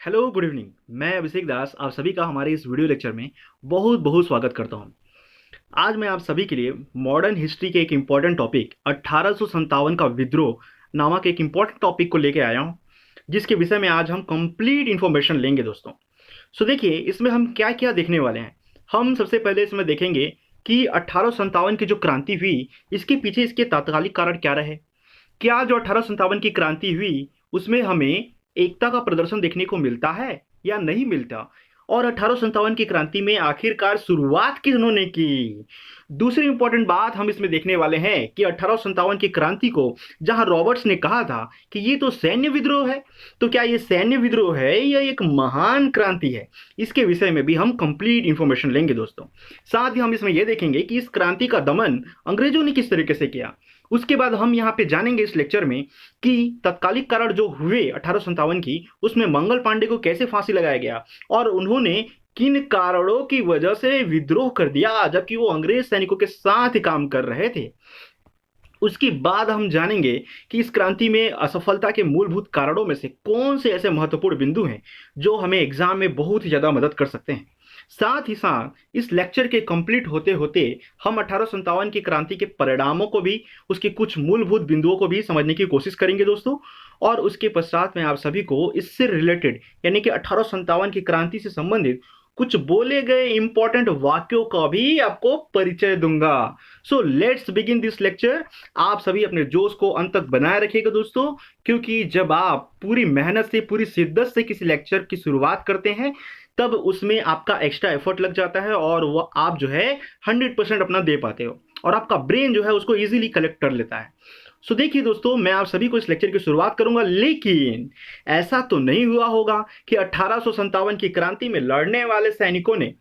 Hello good evening. मैं अभिषेक दास आप सभी का हमारे इस वीडियो लेक्चर में बहुत बहुत स्वागत करता हूं। आज मैं आप सभी के लिए मॉडर्न हिस्ट्री के एक इम्पॉर्टेंट टॉपिक 1857 का विद्रोह नामक एक इम्पॉर्टेंट टॉपिक को लेके आया हूं, जिसके विषय में आज हम कंप्लीट इन्फॉर्मेशन लेंगे दोस्तों। सो देखिए इसमें हम क्या क्या देखने वाले हैं। हम सबसे पहले इसमें देखेंगे कि 1857 की जो क्रांति हुई, इसके पीछे इसके तात्कालिक कारण क्या रहे। क्या जो 1857 की क्रांति हुई उसमें हमें एकता का प्रदर्शन देखने को मिलता है या नहीं मिलता, और 1857 की क्रांति में आखिरकार शुरुआत किन्होंने की। दूसरी इंपॉर्टेंट बात हम इसमें देखने वाले हैं कि 1857 की क्रांति को जहां रॉबर्ट्स ने कहा था कि ये तो सैन्य विद्रोह है, तो क्या ये सैन्य विद्रोह है या एक महान क्रांति है, इसके विषय में भी हम कंप्लीट इंफॉर्मेशन लेंगे दोस्तों। साथ ही हम इसमें यह देखेंगे कि इस क्रांति का दमन अंग्रेजों ने किस तरीके से किया। उसके बाद हम यहाँ पे जानेंगे इस लेक्चर में कि तत्कालिक कारण जो हुए 1857 की, उसमें मंगल पांडे को कैसे फांसी लगाया गया और उन्होंने किन कारणों की वजह से विद्रोह कर दिया जबकि वो अंग्रेज सैनिकों के साथ ही काम कर रहे थे। उसके बाद हम जानेंगे कि इस क्रांति में असफलता के मूलभूत कारणों में से कौन से ऐसे महत्वपूर्ण बिंदु हैं जो हमें एग्जाम में बहुत ही ज्यादा मदद कर सकते हैं। साथ ही साथ इस लेक्चर के कंप्लीट होते होते हम 1857 की क्रांति के परिणामों को भी, उसके कुछ मूलभूत बिंदुओं को भी समझने की कोशिश करेंगे दोस्तों। और उसके पश्चात में आप सभी को इससे रिलेटेड यानी कि 1857 की क्रांति से संबंधित कुछ बोले गए इंपॉर्टेंट वाक्यों का भी आपको परिचय दूंगा। So let's begin this lecture. आप सभी अपने जोश को अंत तक बनाए रखिएगा दोस्तों, क्योंकि जब आप पूरी मेहनत से, पूरी शिद्दत से किसी लेक्चर की शुरुआत करते हैं तब उसमें आपका एक्स्ट्रा एफर्ट लग जाता है और वो आप जो है 100% अपना दे पाते हो और आपका ब्रेन जो है उसको इजीली कलेक्ट कर लेता है। सो देखिए दोस्तों, मैं आप सभी को इस लेक्चर की शुरुआत करूंगा, लेकिन ऐसा तो नहीं हुआ होगा कि 1857 की क्रांति में लड़ने वाले सैनिकों ने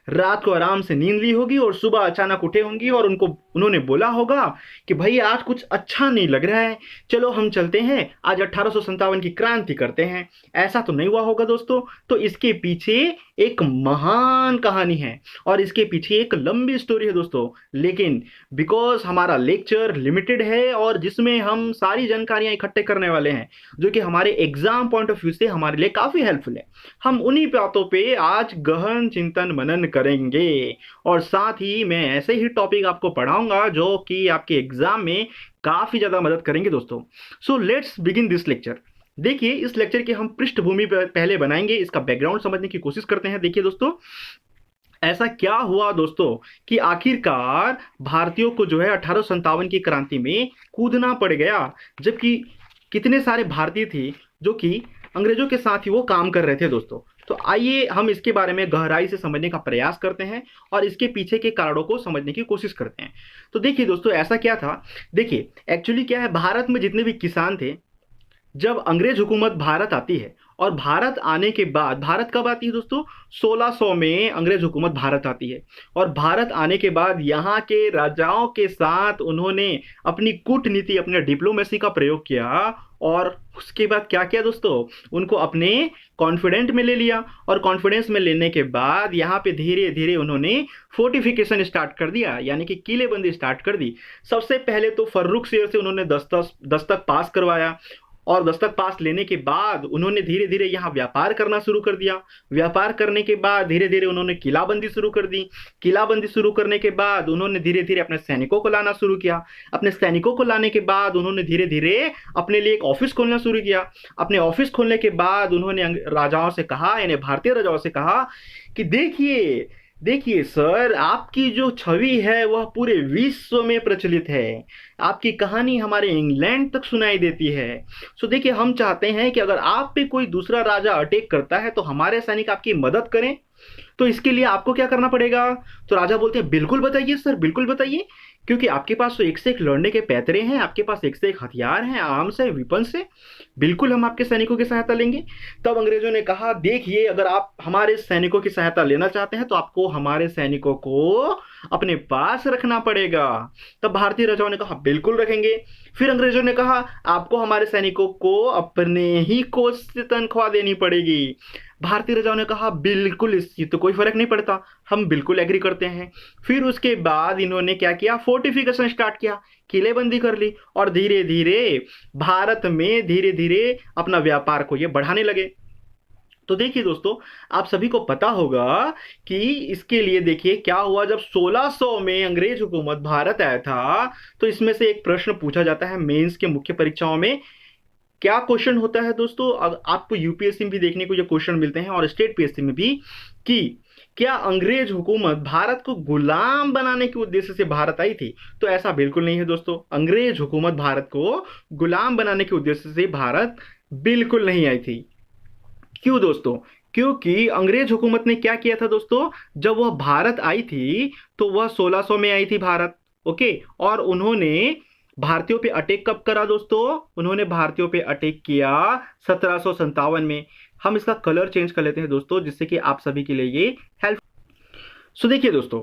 रात को आराम से नींद ली होगी और सुबह अचानक उठे होंगे और उन्होंने बोला होगा कि भाई आज कुछ अच्छा नहीं लग रहा है, चलो हम चलते हैं आज 1857 की क्रांति करते हैं। ऐसा तो नहीं हुआ होगा दोस्तों। तो इसके पीछे एक महान कहानी है और इसके पीछे एक लंबी स्टोरी है दोस्तों। लेकिन बिकॉज हमारा लेक्चर लिमिटेड है और जिसमें हम सारी जानकारियां इकट्ठे करने वाले हैं जो कि हमारे एग्जाम पॉइंट ऑफ व्यू से हमारे लिए काफी हेल्पफुल है, हम उन्हीं बातों पे आज गहन चिंतन मनन करेंगे और साथ ही मैं ऐसे ही टॉपिक आपको पढ़ाऊंगा जो कि आपके एग्जाम में काफी ज्यादा मदद करेंगे दोस्तों। So let's begin this lecture. देखिए इस लेक्चर की हम पृष्ठभूमि पहले बनाएंगे, इसका बैकग्राउंड समझने की कोशिश करते हैं। देखिए दोस्तों, ऐसा क्या हुआ दोस्तों कि आखिरकार भारतीयों को जो है 1857 की क्रांति में कूदना पड़ गया, जबकि कितने सारे भारतीय थे जो कि अंग्रेजों के साथ ही वो काम कर रहे थे दोस्तों। तो आइए हम इसके बारे में गहराई से समझने का प्रयास करते हैं और इसके पीछे के कारणों को समझने की कोशिश करते हैं। तो देखिए दोस्तों, ऐसा क्या था। देखिए एक्चुअली क्या है, भारत में जितने भी किसान थे, जब अंग्रेज हुकूमत भारत आती है और भारत आने के बाद, भारत कब आती है दोस्तों, 1600 में अंग्रेज हुकूमत भारत आती है और भारत आने के बाद यहाँ के राजाओं के साथ उन्होंने अपनी कूटनीति, अपने डिप्लोमेसी का प्रयोग किया और उसके बाद क्या किया दोस्तों, उनको अपने कॉन्फिडेंट में ले लिया और कॉन्फिडेंस में लेने के बाद यहाँ पे धीरे धीरे उन्होंने फोर्टिफिकेशन स्टार्ट कर दिया, यानी कि किलेबंदी स्टार्ट कर दी। सबसे पहले तो फर्रुख शेर से उन्होंने दस्तक पास करवाया और दस्तक पास लेने के बाद उन्होंने धीरे धीरे यहाँ व्यापार करना शुरू कर दिया। व्यापार करने के बाद धीरे धीरे उन्होंने किलाबंदी शुरू कर दी। किलाबंदी शुरू करने के बाद उन्होंने धीरे धीरे अपने सैनिकों को लाना शुरू किया। अपने सैनिकों को लाने के बाद उन्होंने धीरे धीरे अपने लिए एक ऑफिस खोलना शुरू किया। अपने ऑफिस खोलने के बाद उन्होंने राजाओं से कहा, यानी भारतीय राजाओं से कहा कि देखिए देखिए सर, आपकी जो छवि है वह पूरे विश्व में प्रचलित है, आपकी कहानी हमारे इंग्लैंड तक सुनाई देती है। सो देखिए, हम चाहते हैं कि अगर आप पे कोई दूसरा राजा अटैक करता है तो हमारे सैनिक आपकी मदद करें। तो इसके लिए आपको क्या करना पड़ेगा। तो राजा बोलते हैं बिल्कुल बताइए सर, बिल्कुल बताइए, क्योंकि आपके पास तो एक से एक लड़ने के पैतरे हैं, आपके पास एक से एक हथियार हैं, आर्म्स है, वेपन्स है, बिल्कुल हम आपके सैनिकों की सहायता लेंगे। तब अंग्रेजों ने कहा देखिए, अगर आप हमारे सैनिकों की सहायता लेना चाहते हैं तो आपको हमारे सैनिकों को अपने पास रखना पड़ेगा। तब भारतीय राजाओं ने कहा बिल्कुल रखेंगे। फिर अंग्रेजों ने कहा आपको हमारे सैनिकों को अपने ही कोष से तनख्वाह देनी पड़ेगी। भारतीय राजाओं ने कहा बिल्कुल, इससे तो कोई फर्क नहीं पड़ता, हम बिल्कुल एग्री करते हैं। फिर उसके बाद इन्होंने क्या किया, फोर्टिफिकेशन स्टार्ट किया, किलेबंदी कर ली और धीरे धीरे भारत में धीरे धीरे अपना व्यापार को ये बढ़ाने लगे। तो देखिए दोस्तों, आप सभी को पता होगा कि इसके लिए देखिए क्या हुआ जब 1600 में अंग्रेज हुकूमत भारत आया था। तो इसमें से एक प्रश्न पूछा जाता है मेंस के मुख्य परीक्षाओं में। क्या क्वेश्चन होता है दोस्तों, आपको यूपीएससी में भी देखने को ये क्वेश्चन मिलते हैं और स्टेट पीएससी में भी, कि क्या अंग्रेज हुकूमत भारत को गुलाम बनाने के उद्देश्य से भारत आई थी? तो ऐसा बिल्कुल नहीं है दोस्तों, अंग्रेज हुकूमत भारत को गुलाम बनाने के उद्देश्य से भारत बिल्कुल नहीं आई थी। क्यों दोस्तों? क्योंकि अंग्रेज हुकूमत ने क्या किया था दोस्तों, जब वह भारत आई थी तो वह 1600 में आई थी भारत। ओके, और उन्होंने भारतीयों पे अटैक कब करा दोस्तों? उन्होंने भारतीयों पे अटैक किया 1757 में। हम इसका कलर चेंज कर लेते हैं दोस्तों, जिससे कि आप सभी के लिए ये हेल्प। सो देखिए दोस्तों,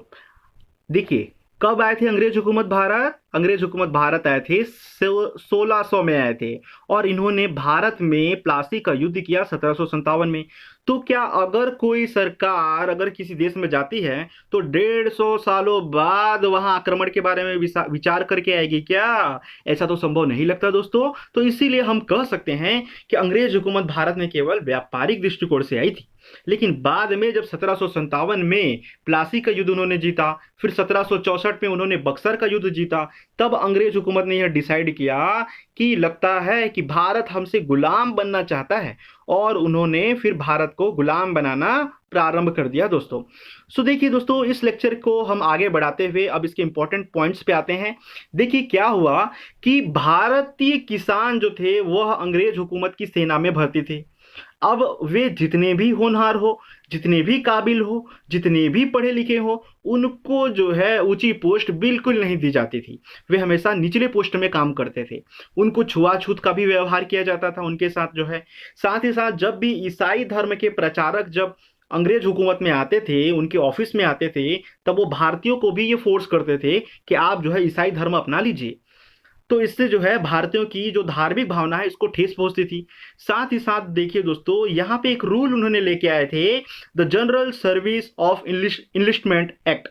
देखिए कब आए थे अंग्रेज हुकूमत भारत? अंग्रेज हुकूमत भारत आए थे 1600 में आए थे, और इन्होंने भारत में प्लासी का युद्ध किया 1757 में। तो क्या अगर कोई सरकार अगर किसी देश में जाती है तो 150 सालों बाद वहां आक्रमण के बारे में विचार करके आएगी क्या? ऐसा तो संभव नहीं लगता दोस्तों। तो इसीलिए हम कह सकते हैं कि अंग्रेज हुकूमत भारत में केवल व्यापारिक दृष्टिकोण से आई थी। लेकिन बाद में जब 1757 में प्लासी का युद्ध उन्होंने जीता, फिर 1764 में उन्होंने बक्सर का युद्ध जीता, तब अंग्रेज हुकूमत ने यह डिसाइड किया कि लगता है कि भारत हमसे गुलाम बनना चाहता है, और उन्होंने फिर भारत को गुलाम बनाना प्रारंभ कर दिया दोस्तों। सो देखिए दोस्तों, इस लेक्चर को हम आगे बढ़ाते हुए अब इसके इंपॉर्टेंट पॉइंट्स पे आते हैं। देखिए क्या हुआ कि भारतीय किसान जो थे वह अंग्रेज हुकूमत की सेना में भर्ती थे। अब वे जितने भी होनहार हो, जितने भी काबिल हो, जितने भी पढ़े लिखे हो, उनको जो है ऊंची पोस्ट बिल्कुल नहीं दी जाती थी। वे हमेशा निचले पोस्ट में काम करते थे। उनको छुआछूत का भी व्यवहार किया जाता था उनके साथ जो है। साथ ही साथ जब भी ईसाई धर्म के प्रचारक जब अंग्रेज हुकूमत में आते थे, उनके ऑफिस में आते थे, तब वो भारतीयों को भी ये फोर्स करते थे कि आप जो है ईसाई धर्म अपना लीजिए। तो इससे जो है भारतीयों की जो धार्मिक भावना है इसको ठेस पहुंचती थी। साथ ही साथ देखिए दोस्तों, यहाँ पे एक रूल उन्होंने लेके आए थे, the general service of enlistment act.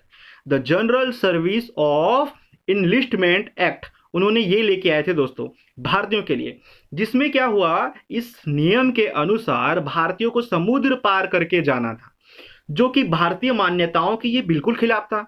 The general service of enlistment act उन्होंने ये लेके आए थे दोस्तों भारतीयों के लिए, जिसमें क्या हुआ, इस नियम के अनुसार भारतीयों को समुद्र पार करके जाना था, जो कि भारतीय मान्यताओं की ये बिल्कुल खिलाफ था।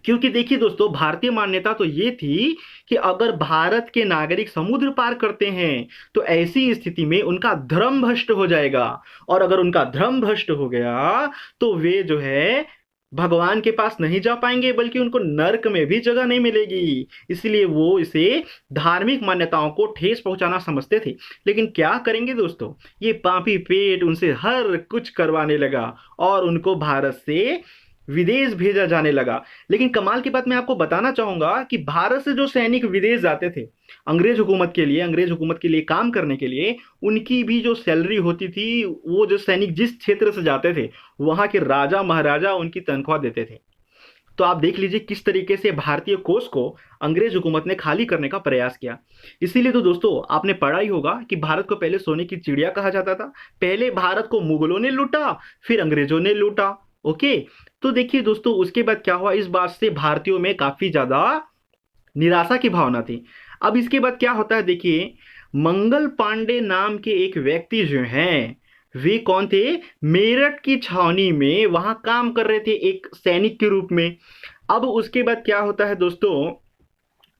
क्योंकि देखिए दोस्तों, भारतीय मान्यता तो ये थी कि अगर भारत के नागरिक समुद्र पार करते हैं तो ऐसी स्थिति में उनका धर्म भ्रष्ट हो जाएगा, और अगर उनका धर्म भ्रष्ट हो गया तो वे जो है भगवान के पास नहीं जा पाएंगे, बल्कि उनको नर्क में भी जगह नहीं मिलेगी। इसलिए वो इसे धार्मिक मान्यताओं को ठेस पहुंचाना समझते थे। लेकिन क्या करेंगे दोस्तों, ये पापी पेट उनसे हर कुछ करवाने लगा और उनको भारत से विदेश भेजा जाने लगा। लेकिन कमाल की बात मैं आपको बताना चाहूंगा कि भारत से जो सैनिक विदेश जाते थे अंग्रेज हुकूमत के लिए काम करने के लिए, उनकी भी जो सैलरी होती थी, वो जो सैनिक जिस क्षेत्र से जाते थे वहां के राजा महाराजा उनकी तनख्वाह देते थे। तो आप देख लीजिए किस तरीके से भारतीय कोष को अंग्रेज हुकूमत ने खाली करने का प्रयास किया। इसीलिए तो दोस्तों, आपने पढ़ा ही होगा कि भारत को पहले सोने की चिड़िया कहा जाता था। पहले भारत को मुगलों ने लूटा, फिर अंग्रेजों ने लूटा। ओके, तो देखिए दोस्तों, उसके बाद क्या हुआ, इस बात से भारतीयों में काफी ज्यादा निराशा की भावना थी। अब इसके बाद क्या होता है, देखिए मंगल पांडे नाम के एक व्यक्ति जो हैं, वे कौन थे? मेरठ की छावनी में वहां काम कर रहे थे एक सैनिक के रूप में। अब उसके बाद क्या होता है दोस्तों,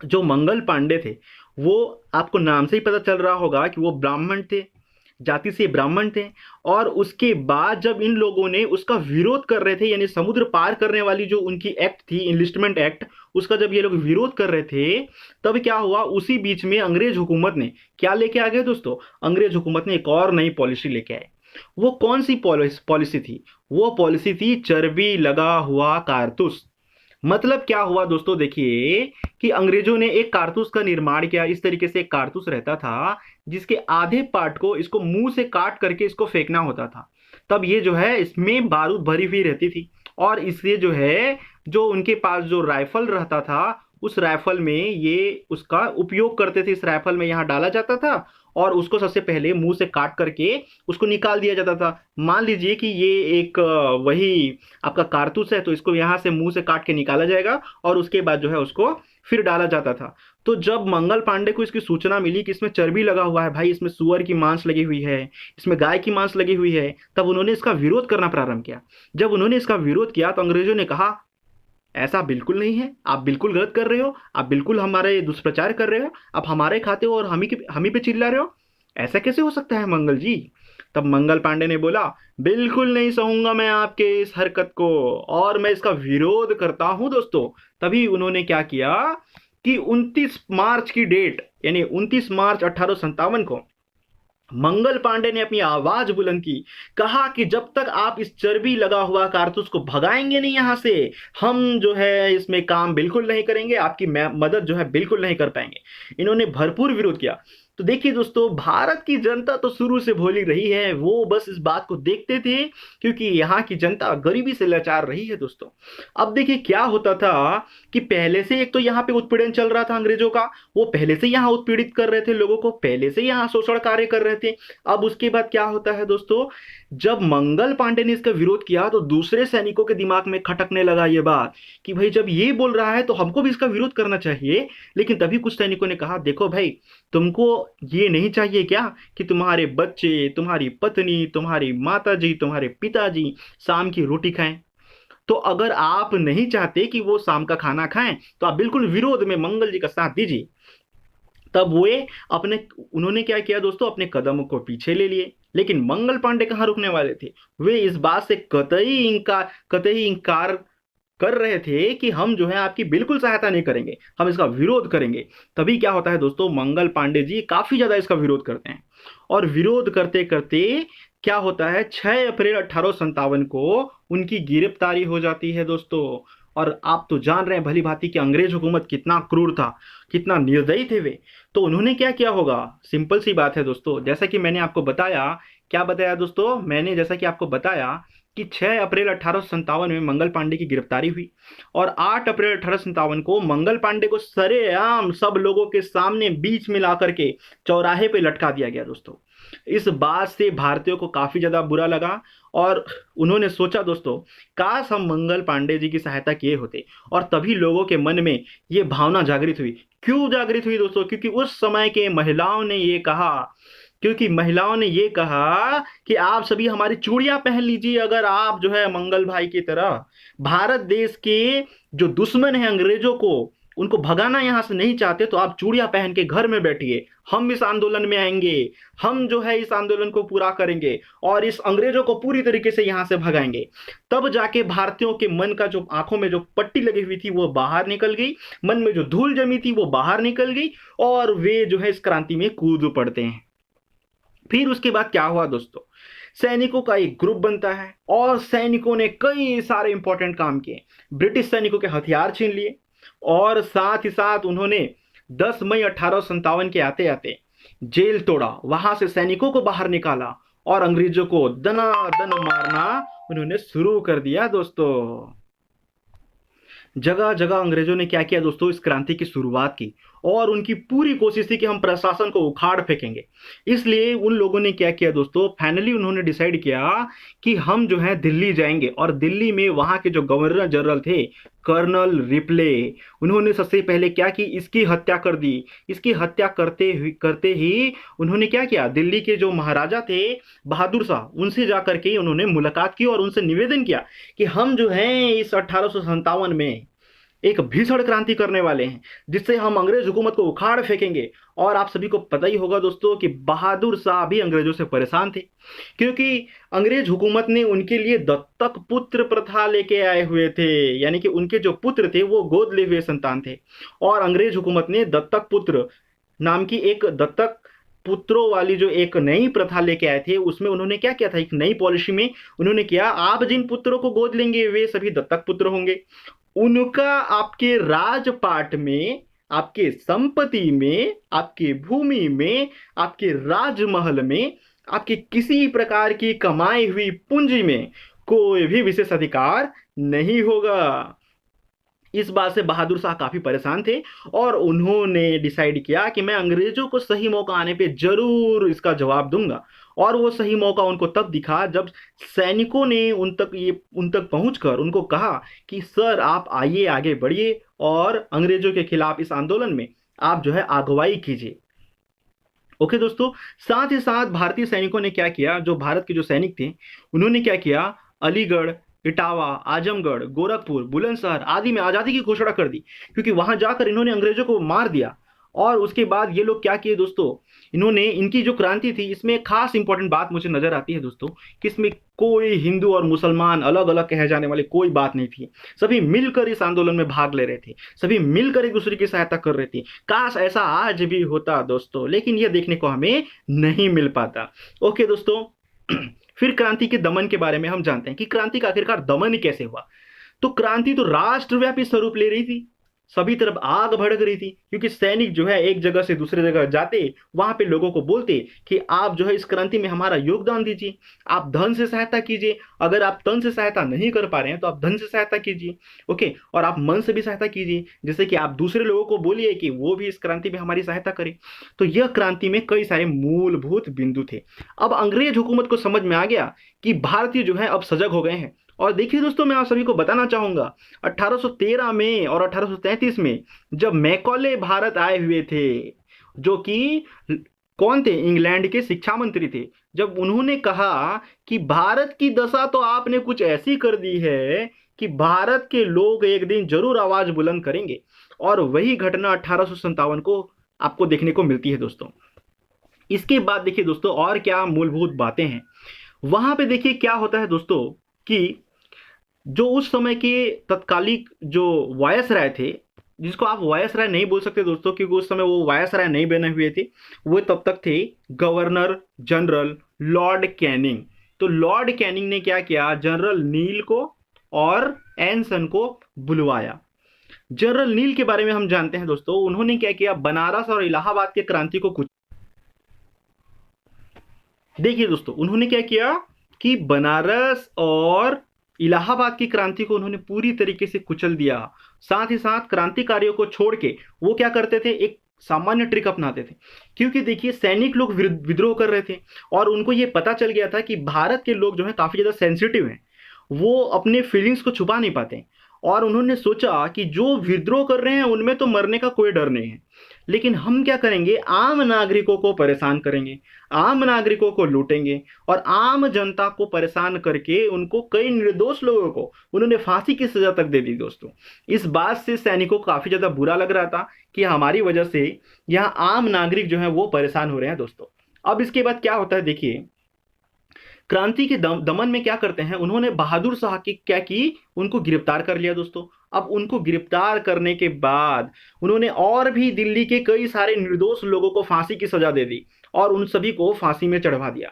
जो मंगल पांडे थे, वो आपको नाम से ही पता चल रहा होगा कि वो ब्राह्मण थे, जाति से ब्राह्मण थे। और उसके बाद जब इन लोगों ने उसका विरोध कर रहे थे, यानी समुद्र पार करने वाली जो उनकी एक्ट थी, इनलिस्टमेंट एक्ट, उसका जब ये लोग विरोध कर रहे थे, तब क्या हुआ, उसी बीच में अंग्रेज हुकूमत ने क्या लेके आ गए दोस्तों, अंग्रेज हुकूमत ने एक और नई पॉलिसी लेके आए। वो कौन सी पॉलिसी थी? वो पॉलिसी थी चर्बी लगा हुआ कारतूस। मतलब क्या हुआ दोस्तों, देखिए कि अंग्रेजों ने एक कारतूस का निर्माण किया। इस तरीके से एक कारतूस रहता था जिसके आधे पार्ट को इसको मुंह से काट करके इसको फेंकना होता था। तब ये जो है इसमें बारूद भरी हुई रहती थी, और इससे जो है जो उनके पास जो राइफल रहता था, उस राइफल में ये उसका उपयोग करते थे। इस राइफल में यहाँ डाला जाता था और उसको सबसे पहले मुंह से काट करके उसको निकाल दिया जाता था। मान लीजिए कि ये एक वही आपका कारतूस है, तो इसको यहाँ से मुंह से काट के निकाला जाएगा और उसके बाद जो है उसको फिर डाला जाता था। तो जब मंगल पांडे को इसकी सूचना मिली कि इसमें चर्बी लगा हुआ है भाई, इसमें सुअर की मांस लगी हुई है, इसमें गाय की मांस लगी हुई है, तब उन्होंने इसका विरोध करना प्रारंभ किया। जब उन्होंने इसका विरोध किया तो अंग्रेजों ने कहा ऐसा बिल्कुल नहीं है, आप बिल्कुल गलत कर रहे हो, आप बिल्कुल हमारे दुष्प्रचार कर रहे हो, आप हमारे खाते हो और हम ही पे चिल्ला रहे हो, ऐसा कैसे हो सकता है मंगल जी। तब मंगल पांडे ने बोला बिल्कुल नहीं सहूंगा मैं आपके इस हरकत को, और मैं इसका विरोध करता हूं दोस्तों। तभी उन्होंने क्या किया कि 29 मार्च की डेट, यानी 29 मार्च 1857 को मंगल पांडे ने अपनी आवाज बुलंद की, कहा कि जब तक आप इस चर्बी लगा हुआ कारतूस को भगाएंगे नहीं यहां से, हम जो है इसमें काम बिल्कुल नहीं करेंगे, आपकी मदद जो है बिल्कुल नहीं कर पाएंगे। इन्होंने भरपूर विरोध किया। तो देखिए दोस्तों, भारत की जनता तो शुरू से भोली रही है, वो बस इस बात को देखते थे क्योंकि यहाँ की जनता गरीबी से लाचार रही है दोस्तों। अब देखिए क्या होता था कि पहले से एक तो यहाँ पे उत्पीड़न चल रहा था अंग्रेजों का, वो पहले से यहाँ उत्पीड़ित कर रहे थे लोगों को, पहले से यहाँ शोषण कार्य कर रहे थे। अब उसके बाद क्या होता है दोस्तों, जब मंगल पांडे ने इसका विरोध किया तो दूसरे सैनिकों के दिमाग में खटकने लगा ये बात कि भाई जब ये बोल रहा है तो हमको भी इसका विरोध करना चाहिए। लेकिन तभी कुछ सैनिकों ने कहा देखो भाई, तुमको ये नहीं चाहिए क्या कि तुम्हारे बच्चे, तुम्हारी पत्नी, तुम्हारी माताजी, तुम्हारे पिताजी शाम की रोटी खाएं? तो अगर आप नहीं चाहते कि वो शाम का खाना खाएं तो आप बिल्कुल विरोध में मंगल जी का साथ दीजिए। तब वे अपने उन्होंने क्या किया दोस्तों, अपने कदम को पीछे ले लिए। लेकिन मंगल पांडे कहाँ रुकने वाले थे, वे इस बात से कतई इंकार कर रहे थे कि हम जो है आपकी बिल्कुल सहायता नहीं करेंगे, हम इसका विरोध करेंगे। तभी क्या होता है दोस्तों, मंगल पांडे जी काफी ज्यादा इसका विरोध करते हैं, और विरोध करते करते क्या होता है, 6 अप्रैल 1857 को उनकी गिरफ्तारी हो जाती है दोस्तों। और आप तो जान रहे हैं भली भांति कि अंग्रेज हुकूमत कितना क्रूर था, कितना निर्दयी थे वे। तो उन्होंने क्या किया होगा, सिंपल सी बात है दोस्तों, जैसा कि मैंने आपको बताया। क्या बताया दोस्तों, मैंने जैसा कि आपको बताया कि 6 अप्रैल 1857 में मंगल पांडे की गिरफ्तारी हुई, और 8 अप्रैल 1857 को मंगल पांडे को सरेआम सब लोगों के सामने बीच में ला करके चौराहे पे लटका दिया गया दोस्तों। इस बात से भारतीयों को काफी ज्यादा बुरा लगा, और उन्होंने सोचा दोस्तों, काश हम मंगल पांडे जी की सहायता किए होते। और तभी लोगों के मन में ये भावना जागृत हुई। क्यों जागृत हुई दोस्तों, क्योंकि उस समय के महिलाओं ने ये कहा, कि आप सभी हमारी चूड़ियां पहन लीजिए, अगर आप जो है मंगल भाई की तरह भारत देश के जो दुश्मन है अंग्रेजों को, उनको भगाना यहां से नहीं चाहते, तो आप चूड़ियां पहन के घर में बैठिए, हम इस आंदोलन में आएंगे, हम जो है इस आंदोलन को पूरा करेंगे और इस अंग्रेजों को पूरी तरीके से यहां से भगाएंगे। तब जाके भारतीयों के मन का जो आंखों में जो पट्टी लगी हुई थी वो बाहर निकल गई, मन में जो धूल जमी थी वो बाहर निकल गई, और वे जो है इस क्रांति में कूद पड़ते हैं। फिर उसके बाद क्या हुआ दोस्तों, सैनिकों का एक ग्रुप बनता है, और सैनिकों ने कई सारे इंपॉर्टेंट काम किए। ब्रिटिश सैनिकों के हथियार छीन लिए, और साथ ही साथ उन्होंने 10 मई 1857 के आते आते जेल तोड़ा, वहां से सैनिकों को बाहर निकाला, और अंग्रेजों को दनादन मारना उन्होंने शुरू कर दिया दोस्तों। जगह जगह अंग्रेजों ने क्या किया दोस्तों, इस क्रांति की शुरुआत की, और उनकी पूरी कोशिश थी कि हम प्रशासन को उखाड़ फेंकेंगे। इसलिए उन लोगों ने क्या किया दोस्तों, फाइनली उन्होंने डिसाइड किया कि हम जो है दिल्ली जाएंगे, और दिल्ली में वहां के जो गवर्नर जनरल थे कर्नल रिप्ले, उन्होंने सबसे पहले क्या की, इसकी हत्या कर दी। इसकी हत्या करते ही उन्होंने क्या किया, दिल्ली के जो महाराजा थे बहादुर शाह, उनसे जाकर के उन्होंने मुलाकात की और उनसे निवेदन किया कि हम जो है इस 1857 में एक भीषण क्रांति करने वाले हैं, जिससे हम अंग्रेज हुकूमत को उखाड़ फेंकेंगे। और आप सभी को पता ही होगा दोस्तों कि बहादुर शाह भी अंग्रेजों से परेशान थे, क्योंकि अंग्रेज हुकूमत ने उनके लिए दत्तक पुत्र प्रथा लेके आए हुए थे, यानी कि उनके जो पुत्र थे वो गोद लिए हुए संतान थे, और अंग्रेज हुकूमत ने दत्तक पुत्र नाम की एक दत्तक पुत्रों वाली जो एक नई प्रथा लेके आए थे, उसमें उन्होंने क्या किया था, एक नई पॉलिसी में उन्होंने किया, आप जिन पुत्रों को गोद लेंगे वे सभी दत्तक पुत्र होंगे। उनका आपके राजपाट में, आपके संपत्ति में, आपकी भूमि में, आपके राजमहल में, आपकी किसी प्रकार की कमाई हुई पूंजी में कोई भी विशेष अधिकार नहीं होगा। इस बात से बहादुर शाह काफी परेशान थे, और उन्होंने डिसाइड किया कि मैं अंग्रेजों को सही मौका आने पे जरूर इसका जवाब दूंगा। और वो सही मौका उनको तब दिखा जब सैनिकों ने उन तक पहुंचकर उनको कहा कि सर आप आइए, आगे बढ़िए, और अंग्रेजों के खिलाफ इस आंदोलन में आप जो है अगुवाई कीजिए। ओके दोस्तों, साथ ही साथ भारतीय सैनिकों ने क्या किया, जो भारत के जो सैनिक थे उन्होंने क्या किया, अलीगढ़, इटावा, आजमगढ़, गोरखपुर, बुलंदशहर आदि में आज़ादी की घोषणा कर दी, क्योंकि वहां जाकर इन्होंने अंग्रेजों को मार दिया। और उसके बाद ये लोग क्या किए दोस्तों, इन्होंने, इनकी जो क्रांति थी इसमें एक खास इंपॉर्टेंट बात मुझे नजर आती है दोस्तों, कि इसमें कोई हिंदू और मुसलमान अलग अलग कहे जाने वाली कोई बात नहीं थी। सभी मिलकर इस आंदोलन में भाग ले रहे थे, सभी मिलकर एक दूसरे की सहायता कर रहे थे। काश ऐसा आज भी होता दोस्तों, लेकिन यह देखने को हमें नहीं मिल पाता। ओके दोस्तों, फिर क्रांति के दमन के बारे में हम जानते हैं कि क्रांति का आखिरकार दमन कैसे हुआ। तो क्रांति तो राष्ट्रव्यापी स्वरूप ले रही थी, सभी तरफ आग भड़क रही थी, क्योंकि सैनिक जो है एक जगह से दूसरे जगह जाते, वहां पे लोगों को बोलते कि आप जो है इस क्रांति में हमारा योगदान दीजिए, आप धन से सहायता कीजिए, अगर आप तन से सहायता नहीं कर पा रहे हैं तो आप धन से सहायता कीजिए। ओके, और आप मन से भी सहायता कीजिए, जैसे कि आप दूसरे लोगों को बोलिए कि वो भी इस क्रांति में हमारी सहायता करें। तो यह क्रांति में कई सारे मूलभूत बिंदु थे। अब अंग्रेज हुकूमत को समझ में आ गया कि भारतीय जो है अब सजग हो गए हैं। और देखिए दोस्तों, मैं आप सभी को बताना चाहूंगा, 1813 में और 1833 में जब मैकॉले भारत आए हुए थे, जो कि कौन थे, इंग्लैंड के शिक्षा मंत्री थे, जब उन्होंने कहा कि भारत की दशा तो आपने कुछ ऐसी कर दी है कि भारत के लोग एक दिन जरूर आवाज बुलंद करेंगे। और वही घटना 1857 को आपको देखने को मिलती है दोस्तों। इसके बाद देखिए दोस्तों, और क्या मूलभूत बातें हैं वहां पे। देखिए क्या होता है दोस्तों, कि जो उस समय के तत्कालिक जो वायसराय थे, जिसको आप वायसराय नहीं बोल सकते दोस्तों, क्योंकि उस समय वो वायसराय नहीं बने हुए थे, वो तब तक थे गवर्नर जनरल लॉर्ड कैनिंग। तो लॉर्ड कैनिंग ने क्या किया, जनरल नील को और एनसन को बुलवाया। जनरल नील के बारे में हम जानते हैं दोस्तों, उन्होंने क्या किया, बनारस और इलाहाबाद के क्रांति को कुछ, देखिए दोस्तों उन्होंने क्या किया कि बनारस और इलाहाबाद की क्रांति को उन्होंने पूरी तरीके से कुचल दिया। साथ ही साथ क्रांतिकारियों को छोड़ के वो क्या करते थे, एक सामान्य ट्रिक अपनाते थे। क्योंकि देखिए सैनिक लोग विद्रोह कर रहे थे, और उनको ये पता चल गया था कि भारत के लोग जो है काफी ज्यादा सेंसिटिव हैं, वो अपने फीलिंग्स को छुपा नहीं पाते। और उन्होंने सोचा कि जो विद्रोह कर रहे हैं उनमें तो मरने का कोई डर नहीं है, लेकिन हम क्या करेंगे, आम नागरिकों को परेशान करेंगे, आम नागरिकों को लूटेंगे, और आम जनता को परेशान करके उनको, कई निर्दोष लोगों को उन्होंने फांसी की सजा तक दे दी दोस्तों। इस बात से सैनिकों को काफी ज्यादा बुरा लग रहा था कि हमारी वजह से यहाँ आम नागरिक जो है वो परेशान हो रहे हैं दोस्तों। अब इसके बाद क्या होता है, देखिए क्रांति के दमन में क्या करते हैं, उन्होंने बहादुर शाह की क्या की, उनको गिरफ्तार कर लिया दोस्तों। अब उनको गिरफ्तार करने के बाद उन्होंने और भी दिल्ली के कई सारे निर्दोष लोगों को फांसी की सजा दे दी, और उन सभी को फांसी में चढ़वा दिया।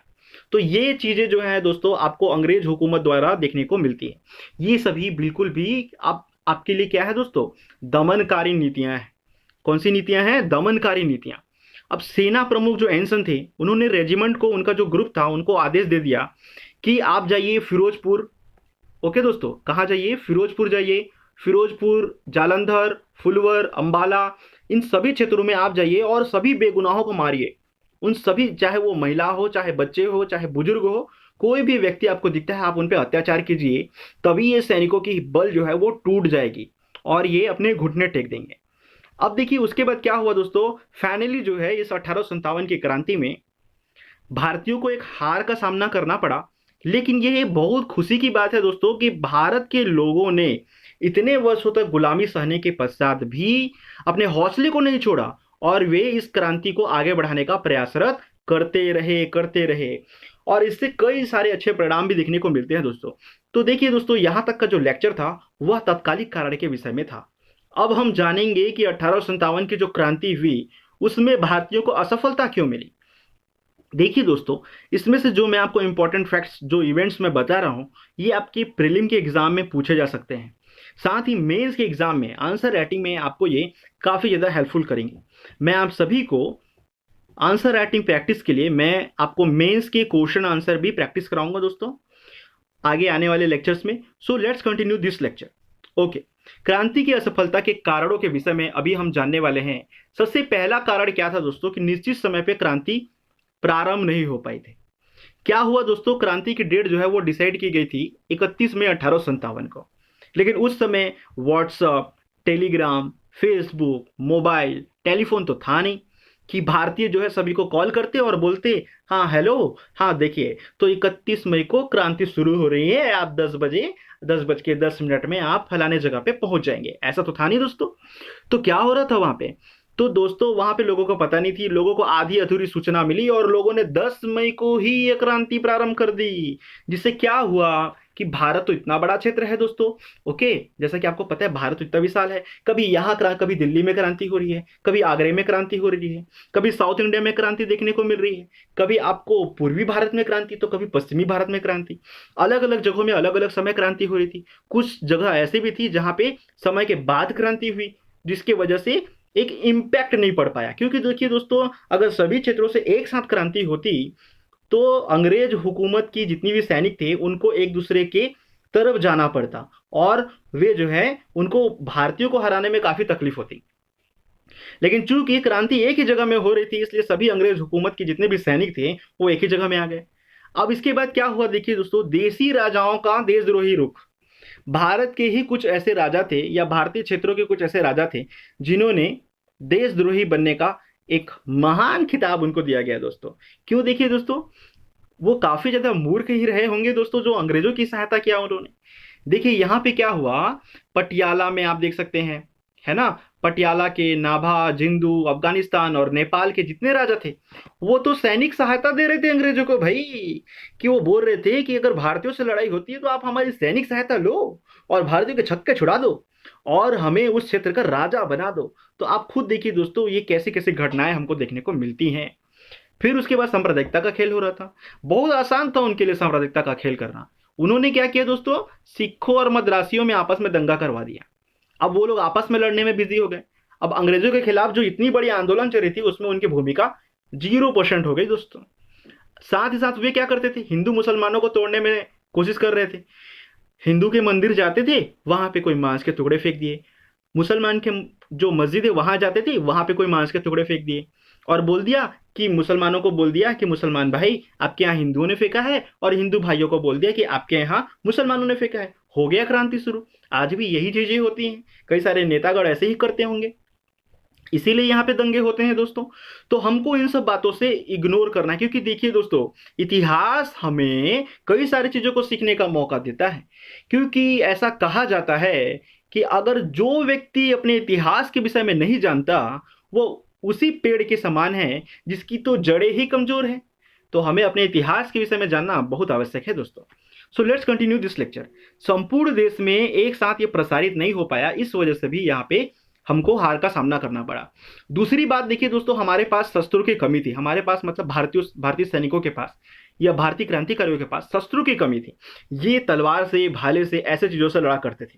तो ये चीजें जो है दोस्तों आपको अंग्रेज हुकूमत द्वारा देखने को मिलती है। ये सभी बिल्कुल भी आपके लिए क्या है दोस्तों, दमनकारी नीतियां हैं। कौन सी नीतियां हैं, दमनकारी नीतियां। अब सेना प्रमुख जो एनसन थे, उन्होंने रेजिमेंट को, उनका जो ग्रुप था, उनको आदेश दे दिया कि आप जाइए फिरोजपुर। ओके दोस्तों, कहाँ जाइए, फिरोजपुर जाइए। फिरोजपुर, जालंधर, फुलवर, अंबाला, इन सभी क्षेत्रों में आप जाइए और सभी बेगुनाहों को मारिए। उन सभी, चाहे वो महिला हो, चाहे बच्चे हो, चाहे बुजुर्ग हो, कोई भी व्यक्ति आपको दिखता है, आप उन पर अत्याचार कीजिए। तभी ये सैनिकों की बल जो है वो टूट जाएगी और ये अपने घुटने टेक देंगे। अब देखिए उसके बाद क्या हुआ दोस्तों, फाइनली जो है इस 1857 की क्रांति में भारतीयों को एक हार का सामना करना पड़ा। लेकिन यह बहुत खुशी की बात है दोस्तों कि भारत के लोगों ने इतने वर्षों तक गुलामी सहने के पश्चात भी अपने हौसले को नहीं छोड़ा, और वे इस क्रांति को आगे बढ़ाने का प्रयासरत करते रहे, और इससे कई सारे अच्छे परिणाम भी देखने को मिलते हैं दोस्तों। तो देखिए दोस्तों, यहाँ तक का जो लेक्चर था वह तत्कालिक कारण के विषय में था। अब हम जानेंगे कि 1857 की जो क्रांति हुई उसमें भारतीयों को असफलता क्यों मिली। देखिए दोस्तों, इसमें से जो मैं आपको इंपॉर्टेंट फैक्ट्स, जो इवेंट्स मैं बता रहा हूं, ये आपके प्रीलिम के एग्जाम में पूछे जा सकते हैं। साथ ही मेंस के एग्जाम में आंसर राइटिंग में आपको ये काफ़ी ज़्यादा हेल्पफुल करेंगे। मैं आप सभी को आंसर राइटिंग प्रैक्टिस के लिए मैं आपको मेंस के क्वेश्चन आंसर भी प्रैक्टिस कराऊंगा दोस्तों आगे आने वाले लेक्चर्स में। So let's continue this lecture. Okay, क्रांति की असफलता के कारणों के विषय में अभी हम जानने वाले हैं। सबसे पहला कारण क्या था दोस्तों, कि निश्चित समय पे क्रांति प्रारंभ नहीं हो पाई थी। क्या हुआ दोस्तों, क्रांति की डेट जो है वो डिसाइड की गई थी 31 मई 1857 को, लेकिन उस समय WhatsApp, Telegram, Facebook, mobile, telephone तो था नहीं कि भारतीय जो है सभी को कॉल करते और बोलते हाँ हेलो, हाँ देखिए तो 31 मई को क्रांति शुरू हो रही है, आप 10 बजे 10:10 में आप फलाने जगह पे पहुंच जाएंगे, ऐसा तो था नहीं दोस्तों। तो क्या हो रहा था वहां पे? तो दोस्तों वहां पे लोगों को पता नहीं थी, लोगों को आधी अधूरी सूचना मिली और लोगों ने 10 मई को ही ये क्रांति प्रारंभ कर दी। जिससे क्या हुआ कि भारत तो इतना बड़ा क्षेत्र है दोस्तों। ओके, जैसा कि आपको पता है भारत तो इतना विशाल है, कभी यहाँ कभी दिल्ली में क्रांति हो रही है, कभी आगरे में क्रांति हो रही है, कभी साउथ इंडिया में क्रांति देखने को मिल रही है, कभी आपको पूर्वी भारत में क्रांति तो कभी पश्चिमी भारत में क्रांति। अलग अलग जगहों में अलग अलग समय क्रांति हो रही थी। कुछ जगह ऐसे भी थी जहां पे समय के बाद क्रांति हुई, जिसकी वजह से एक इम्पैक्ट नहीं पड़ पाया। क्योंकि देखिए दोस्तों, अगर सभी क्षेत्रों से एक साथ क्रांति होती तो अंग्रेज हुकूमत की जितनी भी सैनिक थे उनको एक दूसरे के तरफ जाना पड़ता और वे जो है उनको भारतीयों को हराने में काफी तकलीफ होती। लेकिन चूंकि क्रांति एक ही जगह में हो रही थी, इसलिए सभी अंग्रेज हुकूमत के जितने भी सैनिक थे वो एक ही जगह में आ गए। अब इसके बाद क्या हुआ देखिए दोस्तों, देसी राजाओं का देशद्रोही रुख। भारत के ही कुछ ऐसे राजा थे या भारतीय क्षेत्रों के कुछ ऐसे राजा थे जिन्होंने देशद्रोही बनने का एक महान खिताब उनको दिया गया दोस्तों। क्यों? देखिए दोस्तों, वो काफी ज्यादा मूर्ख ही रहे होंगे दोस्तों जो अंग्रेजों की सहायता किया उन्होंने। देखिए यहाँ पे क्या हुआ, पटियाला में आप देख सकते हैं, है ना, पटियाला के नाभा, जिंदू, अफगानिस्तान और नेपाल के जितने राजा थे वो तो सैनिक सहायता दे रहे थे अंग्रेजों को भाई। कि वो बोल रहे थे कि अगर भारतीयों से लड़ाई होती है तो आप हमारी सैनिक सहायता लो और भारतीयों के छक्के छुड़ा दो और हमें उस क्षेत्र का राजा बना दो। तो आप खुद देखिए दोस्तों ये कैसी कैसी घटनाएं हमको देखने को मिलती हैं। फिर उसके बाद सांप्रदायिकता का खेल हो रहा था। बहुत आसान था उनके लिए सांप्रदायिकता का खेल करना। उन्होंने क्या किया दोस्तों, सिखों और मद्रासियों में आपस में दंगा करवा दिया। अब वो लोग आपस में लड़ने में बिजी हो गए। अब अंग्रेजों के खिलाफ जो इतनी बड़ी आंदोलन चल रही थी उसमें उनकी भूमिका 0% हो गई दोस्तों। साथ ही साथ वे क्या करते थे, हिंदू मुसलमानों को तोड़ने में कोशिश कर रहे थे। हिंदू के मंदिर जाते थे, वहां पे कोई मांस के टुकड़े फेंक दिए। मुसलमान के जो मस्जिद है वहां जाते थे, वहां पे कोई मांस के टुकड़े फेंक दिए और बोल दिया कि मुसलमानों को बोल दिया कि मुसलमान भाई आपके यहाँ हिंदुओं ने फेंका है और हिंदू भाइयों को बोल दिया कि आपके यहाँ मुसलमानों ने फेंका है। हो गया क्रांति शुरू। आज भी यही चीजें होती हैं, कई सारे नेतागण ऐसे ही करते होंगे, इसीलिए यहाँ पे दंगे होते हैं दोस्तों। तो हमको इन सब बातों से इग्नोर करना है, क्योंकि देखिए दोस्तों इतिहास हमें कई सारी चीजों को सीखने का मौका देता है। क्योंकि ऐसा कहा जाता है कि अगर जो व्यक्ति अपने इतिहास के विषय में नहीं जानता वो उसी पेड़ के समान है जिसकी तो जड़ें ही कमजोर है। तो हमें अपने इतिहास के विषय में जानना बहुत आवश्यक है दोस्तों। So let's continue this lecture. संपूर्ण देश में एक साथ ये प्रसारित नहीं हो पाया, इस वजह से भी यहाँ पे हमको हार का सामना करना पड़ा। दूसरी बात देखिए दोस्तों, हमारे पास शस्त्रों की कमी थी। हमारे पास मतलब भारतीय सैनिकों के पास या भारतीय क्रांतिकारियों के पास शस्त्रों की कमी थी। ये तलवार से, भाले से, ऐसे चीजों से लड़ा करते थे।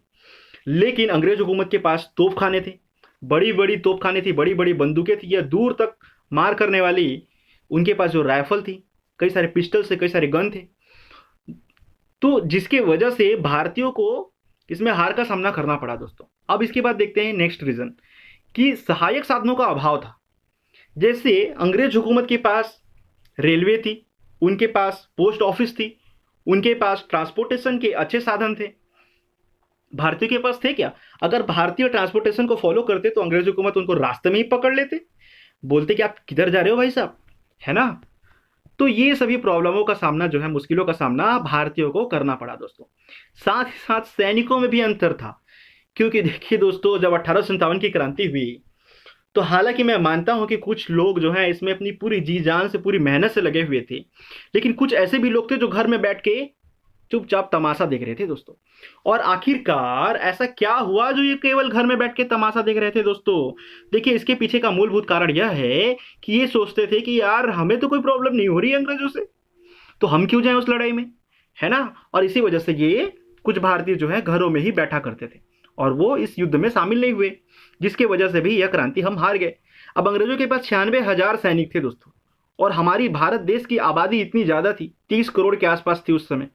लेकिन अंग्रेज हुकूमत के पास तोपखाने थे, बड़ी बड़ी तोपखाने थी, बड़ी बड़ी बंदूकें थी या दूर तक मार करने वाली उनके पास जो राइफल थी, कई सारे पिस्टल से, कई सारे गन थे। तो जिसके वजह से भारतीयों को इसमें हार का सामना करना पड़ा दोस्तों। अब इसके बाद देखते हैं नेक्स्ट रीजन कि सहायक साधनों का अभाव था। जैसे अंग्रेज हुकूमत के पास रेलवे थी, उनके पास पोस्ट ऑफिस थी, उनके पास ट्रांसपोर्टेशन के अच्छे साधन थे। भारतीय के पास थे क्या? अगर भारतीय ट्रांसपोर्टेशन को फॉलो करते तो अंग्रेज हुकूमत उनको रास्ते में ही पकड़ लेते, बोलते कि आप किधर जा रहे हो भाई साहब, है ना। तो ये सभी प्रॉब्लमों का सामना जो है, मुश्किलों का सामना भारतीयों को करना पड़ा दोस्तों। साथ ही साथ सैनिकों में भी अंतर था। क्योंकि देखिए दोस्तों, जब 1857 की क्रांति हुई तो हालांकि मैं मानता हूं कि कुछ लोग जो हैं इसमें अपनी पूरी जी जान से, पूरी मेहनत से लगे हुए थे, लेकिन कुछ ऐसे भी लोग थे जो घर में बैठ के चुपचाप तमाशा देख रहे थे दोस्तों। और आखिरकार ऐसा क्या हुआ जो ये केवल घर में बैठ के तमाशा देख रहे थे दोस्तों? देखिए इसके पीछे का मूलभूत कारण यह है कि ये सोचते थे कि यार हमें तो कोई प्रॉब्लम नहीं हो रही है अंग्रेजों से, तो हम क्यों जाएं उस लड़ाई में, है ना। और इसी वजह से ये कुछ भारतीय जो है घरों में ही बैठा करते थे और वो इस युद्ध में शामिल नहीं हुए, जिसके वजह से भी यह क्रांति हम हार गए। अब अंग्रेजों के पास 96,000 सैनिक थे दोस्तों, और हमारी भारत देश की आबादी इतनी ज्यादा थी, 30 करोड़ के आसपास थी उस समय।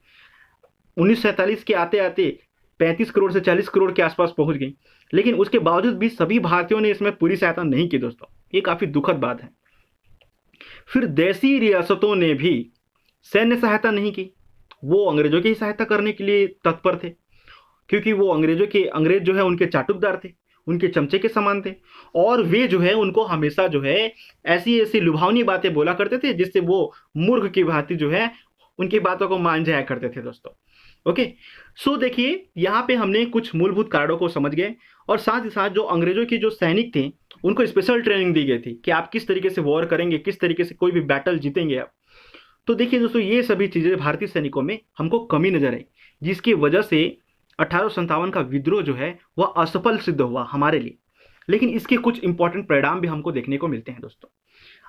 1947 के आते आते 35 करोड़ से 40 करोड़ के आसपास पहुंच गई। लेकिन उसके बावजूद भी सभी भारतीयों ने इसमें पूरी सहायता नहीं की दोस्तों, ये काफी दुखद बात है। फिर देसी रियासतों ने भी सैन्य सहायता नहीं की, वो अंग्रेजों की ही सहायता करने के लिए तत्पर थे। क्योंकि वो अंग्रेज जो है उनके चाटुकदार थे, उनके चमचे के समान थे। और वे जो है उनको हमेशा जो है ऐसी ऐसी लुभावनी बातें बोला करते थे जिससे वो मूर्ख की भांति जो है उनकी बातों को मान जाया करते थे दोस्तों। ओके, सो देखिए यहाँ पे हमने कुछ मूलभूत कारणों को समझ गए, और साथ ही साथ जो अंग्रेजों के जो सैनिक थे उनको स्पेशल ट्रेनिंग दी गई थी कि आप किस तरीके से वॉर करेंगे, किस तरीके से कोई भी बैटल जीतेंगे आप। तो देखिए दोस्तों, ये सभी चीजें भारतीय सैनिकों में हमको कमी नजर आई, जिसकी वजह से 1857 का विद्रोह जो है वह असफल सिद्ध हुआ हमारे लिए। लेकिन इसके कुछ इंपॉर्टेंट परिणाम भी हमको देखने को मिलते हैं दोस्तों।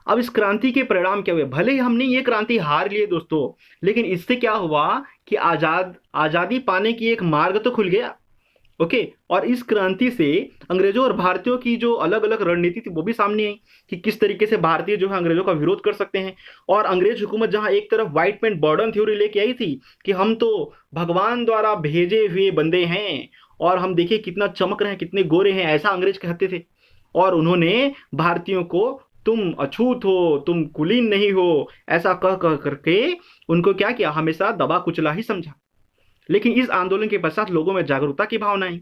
अब इस क्रांति के परिणाम क्या हुए, भले ही हमने ये क्रांति हार लिए दोस्तों, लेकिन इससे क्या हुआ कि आजादी पाने की एक मार्ग तो खुल गया। ओके, और इस क्रांति से अंग्रेजों और भारतीयों की जो अलग अलग रणनीति थी वो भी सामने आई कि किस तरीके से भारतीय जो है अंग्रेजों का विरोध कर सकते हैं। और अंग्रेज हुकूमत जहां एक तरफ व्हाइट मैन बर्डन थ्योरी लेके आई थी कि हम तो भगवान द्वारा भेजे हुए बंदे हैं और हम देखिए कितना चमक रहे हैं, कितने गोरे हैं, ऐसा अंग्रेज कहते थे। और उन्होंने भारतीयों को तुम अछूत हो, तुम कुलीन नहीं हो, ऐसा कह कह करके उनको क्या किया, हमेशा दबा कुचला ही समझा। लेकिन इस आंदोलन के पश्चात लोगों में जागरूकता की भावना आई।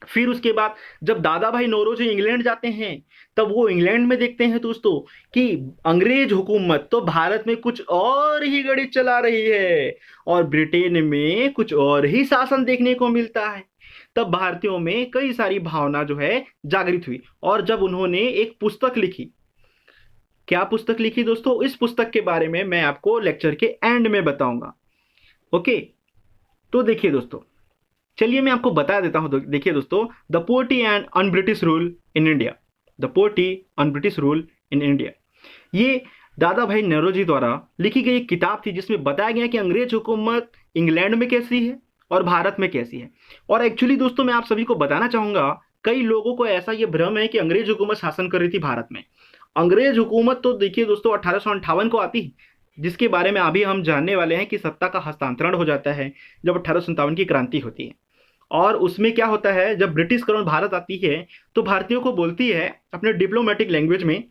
फिर उसके बाद जब दादा भाई नौरोजी इंग्लैंड जाते हैं, तब वो इंग्लैंड में देखते हैं दोस्तों कि अंग्रेज हुकूमत तो भारत में कुछ और ही गड़ी चला रही है और ब्रिटेन में कुछ और ही शासन देखने को मिलता है। तब भारतीयों में कई सारी भावना जो है जागृत हुई, और जब उन्होंने एक पुस्तक लिखी। क्या पुस्तक लिखी दोस्तों? इस पुस्तक के बारे में मैं आपको लेक्चर के एंड में बताऊंगा। ओके, तो देखिए दोस्तों, चलिए मैं आपको बता देता हूं। देखिए दोस्तों, the poverty and un British rule in India, the poverty un British rule in India, ये दादा भाई नौरोजी द्वारा लिखी गई एक किताब थी जिसमें बताया गया कि अंग्रेज हुकूमत इंग्लैंड में कैसी है और भारत में कैसी है। और एक्चुअली दोस्तों मैं आप सभी को बताना चाहूंगा, कई लोगों को ऐसा ये भ्रम है कि अंग्रेज हुकूमत शासन कर रही थी भारत में। अंग्रेज हुकूमत तो देखिए दोस्तों 1858 को आती है, जिसके बारे में अभी हम जानने वाले हैं कि सत्ता का हस्तांतरण हो जाता है जब 1857 की क्रांति होती है। और उसमें क्या होता है, जब ब्रिटिश क्राउन भारत आती है तो भारतीयों को बोलती है अपने डिप्लोमेटिक लैंग्वेज में,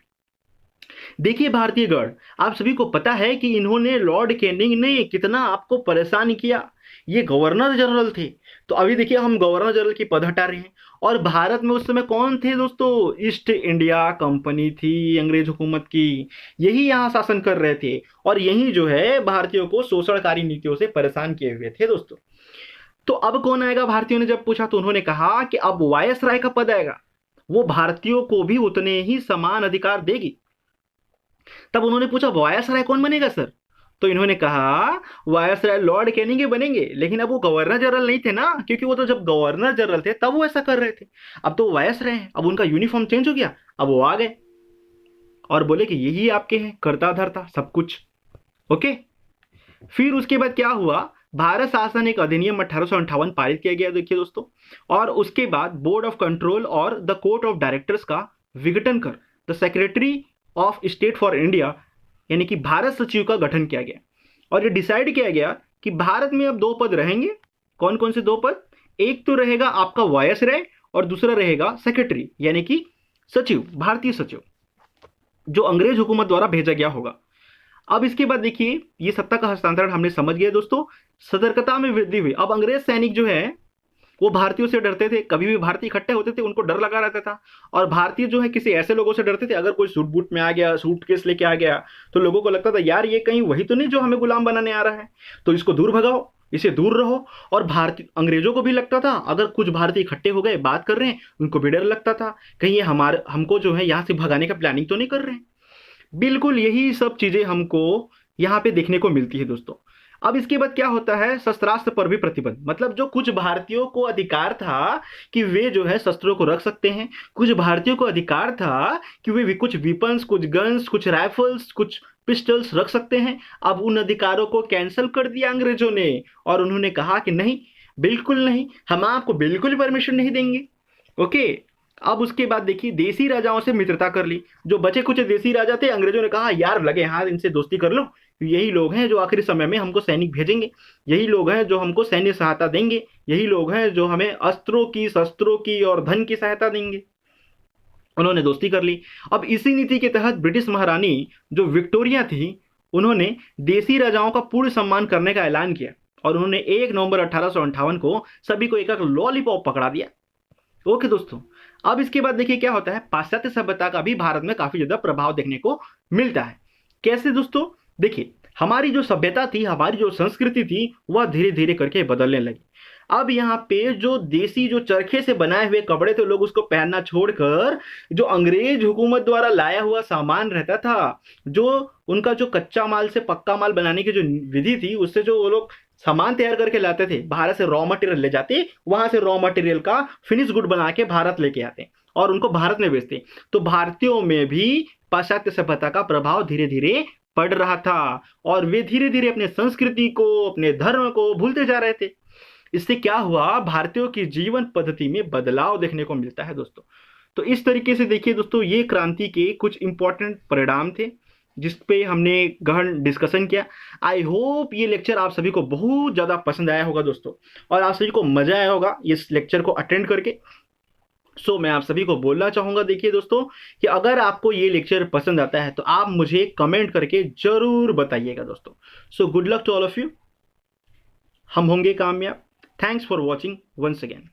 देखिए भारतीय गढ़, आप सभी को पता है कि इन्होंने लॉर्ड कैनिंग ने कितना आपको परेशान किया, ये गवर्नर जनरल थे। तो अभी देखिए हम गवर्नर जनरल की पद हटा रहे हैं। और भारत में उस समय कौन थे दोस्तों? ईस्ट इंडिया कंपनी थी अंग्रेज हुकूमत की, यही यहाँ शासन कर रहे थे और यही जो है भारतीयों को शोषणकारी नीतियों से परेशान किए हुए थे दोस्तों। तो अब कौन आएगा? भारतीयों ने जब पूछा तो उन्होंने कहा कि अब वायसराय का पद आएगा, वो भारतीयों को भी उतने ही समान अधिकार देगी। तब उन्होंने पूछा वायसराय कौन बनेगा सर? तो इन्होंने कहा वायसराय लॉर्ड कैनिंग बनेंगे, लेकिन अब वो गवर्नर जनरल नहीं थे ना, क्योंकि वो तो जब गवर्नर जनरल थे तब वो ऐसा कर रहे थे। अब तो वायसराय हैं, अब उनका यूनिफॉर्म चेंज हो गया, अब वो आ गए और बोले कि यही आपके हैं कर्ता धर्ता सब कुछ। ओके, फिर उसके बाद क्या हुआ, भारत शासन एक अधिनियम 1858 पारित किया गया देखिए दोस्तों। और उसके बाद बोर्ड ऑफ कंट्रोल और द कोर्ट ऑफ डायरेक्टर्स का विघटन कर the secretary of state for India यानी कि भारत सचिव का गठन किया गया। और ये डिसाइड किया गया कि भारत में अब दो पद रहेंगे। कौन कौन से दो पद? एक तो रहेगा आपका वायसराय और दूसरा रहेगा सेक्रेटरी यानी कि सचिव, भारतीय सचिव, जो अंग्रेज हुकूमत द्वारा भेजा गया होगा। अब इसके बाद देखिए ये सत्ता का हस्तांतरण हमने समझ गया दोस्तों। सतर्कता में वृद्धि हुई। अब अंग्रेज सैनिक जो है वो भारतीयों से डरते थे, कभी भी भारतीय इकट्ठे होते थे उनको डर लगा रहता था। और भारतीय जो है किसी ऐसे लोगों से डरते थे, अगर कोई सूट बूट में आ गया, सूट केस लेके आ गया, तो लोगों को लगता था यार ये कहीं वही तो नहीं जो हमें गुलाम बनाने आ रहा है, तो इसको दूर भगाओ, इसे दूर रहो। और भारतीय अंग्रेजों को भी लगता था अगर कुछ भारतीय इकट्ठे हो गए बात कर रहे हैं, उनको भी डर लगता था कहीं ये हमको जो है यहाँ से भगाने का प्लानिंग तो नहीं कर रहे हैं। बिल्कुल यही सब चीजें हमको यहाँ पे देखने को मिलती है दोस्तों। अब इसके बाद क्या होता है, शस्त्रास्त्र पर भी प्रतिबंध। मतलब जो कुछ भारतीयों को अधिकार था कि वे जो है शस्त्रों को रख सकते हैं, कुछ भारतीयों को अधिकार था कि वे कुछ विपन्स, कुछ गन्स, कुछ राइफल्स, कुछ पिस्टल्स रख सकते हैं, अब उन अधिकारों को कैंसिल कर दिया अंग्रेजों ने। और उन्होंने कहा कि नहीं, बिल्कुल नहीं, हम आपको बिल्कुल परमिशन नहीं देंगे। ओके, अब उसके बाद देखिए देसी राजाओं से मित्रता कर ली। जो बचे कुछ देसी राजा थे, अंग्रेजों ने कहा यार लगे हाथ इनसे दोस्ती कर लो, यही लोग हैं जो आखिरी समय में हमको सैनिक भेजेंगे, यही लोग हैं जो हमको सैन्य सहायता देंगे, यही लोग हैं जो हमें अस्त्रों की, शस्त्रों की और धन की सहायता देंगे। उन्होंने दोस्ती कर ली। अब इसी नीति के तहत ब्रिटिश महारानी जो विक्टोरिया थी, उन्होंने देसी राजाओं का पूर्ण सम्मान करने का ऐलान किया और उन्होंने 1 नवंबर 1858 को सभी को एक एक लॉलीपॉप पकड़ा दिया। ओके दोस्तों, अब इसके बाद देखिए क्या होता है, पाश्चात्य सभ्यता का भी भारत में काफी ज्यादा प्रभाव देखने को मिलता है। कैसे दोस्तों? देखिए, हमारी जो सभ्यता थी, हमारी जो संस्कृति थी, वह धीरे धीरे करके बदलने लगी। अब यहाँ पे जो देसी जो चरखे से बनाए हुए कपड़े थे, लोग उसको पहनना छोड़कर जो अंग्रेज हुकूमत द्वारा लाया हुआ सामान रहता था, जो उनका जो कच्चा माल से पक्का माल बनाने की जो विधि थी, उससे जो वो लोग सामान तैयार करके लाते थे, भारत से रॉ मटेरियल ले जाते, वहां से रॉ मटेरियल का फिनिश गुड बना के भारत लेके आते और उनको भारत में बेचते। तो भारतीयों में भी पाश्चात्य सभ्यता का प्रभाव धीरे धीरे पड़ रहा था और वे धीरे धीरे अपने संस्कृति को, अपने धर्म को भूलते जा रहे थे। इससे क्या हुआ, भारतीयों की जीवन पद्धति में बदलाव देखने को मिलता है दोस्तों। तो इस तरीके से देखिए दोस्तों, ये क्रांति के कुछ इंपॉर्टेंट परिणाम थे जिस पे हमने गहन डिस्कशन किया। आई होप ये लेक्चर आप सभी को बहुत ज़्यादा पसंद आया होगा दोस्तों, और आप सभी को मजा आया होगा इस लेक्चर को अटेंड करके। मैं आप सभी को बोलना चाहूंगा, देखिए दोस्तों, कि अगर आपको ये लेक्चर पसंद आता है तो आप मुझे कमेंट करके जरूर बताइएगा दोस्तों। Good luck to all of you. हम होंगे कामयाब। Thanks for watching once again.